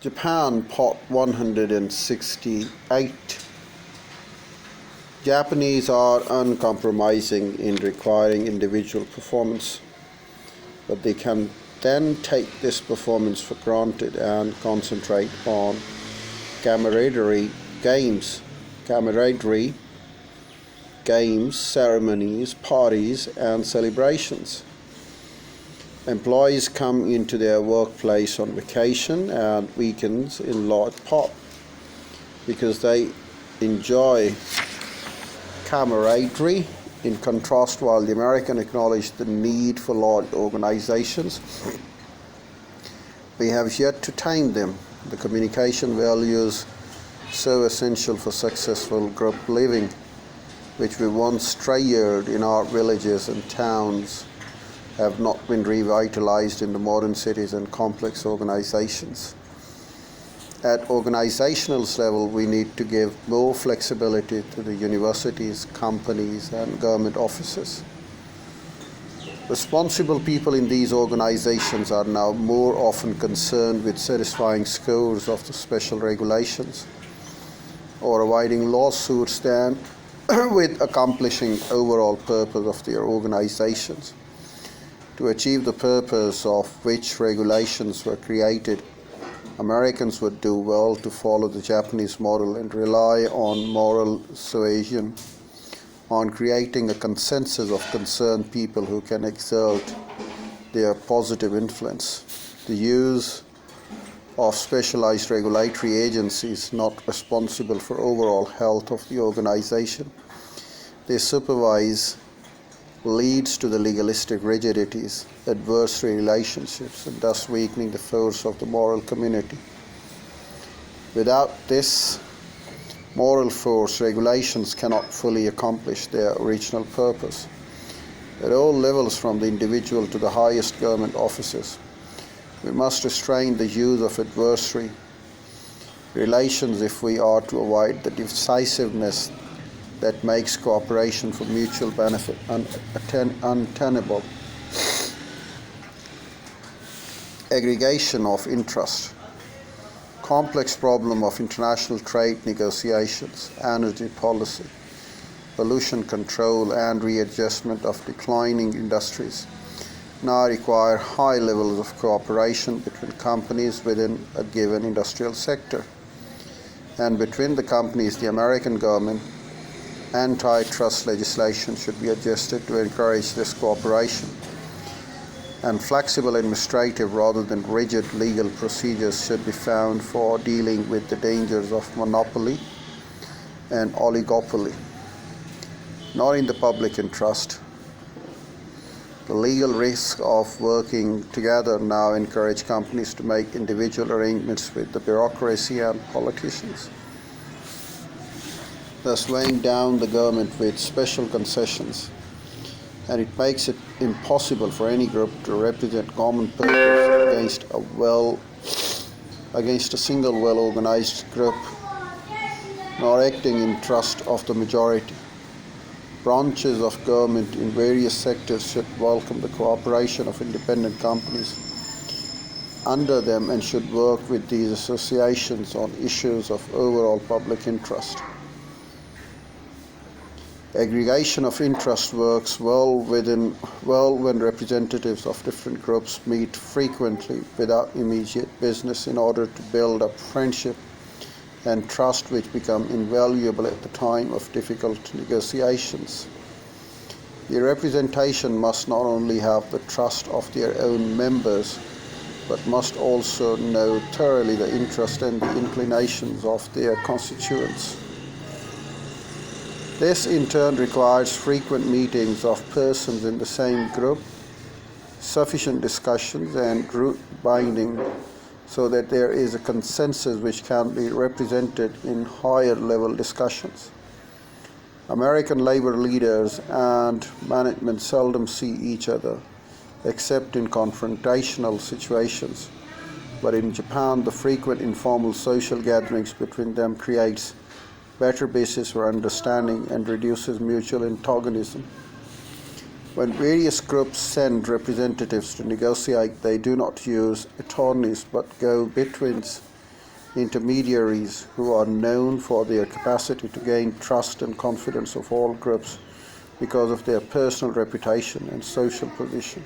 Japan, Part 168. Japanese are uncompromising in requiring individual performance, but they can then take this performance for granted and concentrate on camaraderie games, ceremonies, parties, and celebrations. Employees come into their workplace on vacation and weekends in large part because they enjoy camaraderie. In contrast, while the American acknowledged the need for large organizations, we have yet to tame them. The communication values so essential for successful group living, which we once treasured in our villages and towns, have not been revitalized in the modern cities and complex organizations. At organizational level, we need to give more flexibility to the universities, companies, and government offices. Responsible people in these organizations are now more often concerned with satisfying scores of the special regulations or avoiding lawsuits than with accomplishing overall purpose of their organizations. To achieve the purpose of which regulations were created, Americans would do well to follow the Japanese model and rely on moral suasion, on creating a consensus of concerned people who can exert their positive influence. The use of specialized regulatory agencies not responsible for overall health of the organization they supervise leads to the legalistic rigidities, adversary relationships, and thus weakening the force of the moral community. Without this moral force, regulations cannot fully accomplish their original purpose. At all levels, from the individual to the highest government offices, we must restrain the use of adversary relations if we are to avoid the decisiveness that makes cooperation for mutual benefit untenable. Aggregation of interest. Complex problem of international trade negotiations, energy policy, pollution control, and readjustment of declining industries now require high levels of cooperation between companies within a given industrial sector. And between the companies, the American government antitrust legislation should be adjusted to encourage this cooperation, and flexible administrative rather than rigid legal procedures should be found for dealing with the dangers of monopoly and oligopoly, not in the public interest. The legal risk of working together now encourage companies to make individual arrangements with the bureaucracy and politicians, thus weighing down the government with special concessions, and it makes it impossible for any group to represent common purpose against a single well-organized group, nor acting in trust of the majority. Branches of government in various sectors should welcome the cooperation of independent companies under them and should work with these associations on issues of overall public interest. Aggregation of interest works well when representatives of different groups meet frequently without immediate business in order to build up friendship and trust, which become invaluable at the time of difficult negotiations. The representation must not only have the trust of their own members, but must also know thoroughly the interest and the inclinations of their constituents. This in turn requires frequent meetings of persons in the same group, sufficient discussions, and group binding so that there is a consensus which can be represented in higher level discussions. American labor leaders and management seldom see each other except in confrontational situations, but in Japan the frequent informal social gatherings between them creates better basis for understanding and reduces mutual antagonism. When various groups send representatives to negotiate, they do not use attorneys but go betweens intermediaries who are known for their capacity to gain trust and confidence of all groups because of their personal reputation and social position.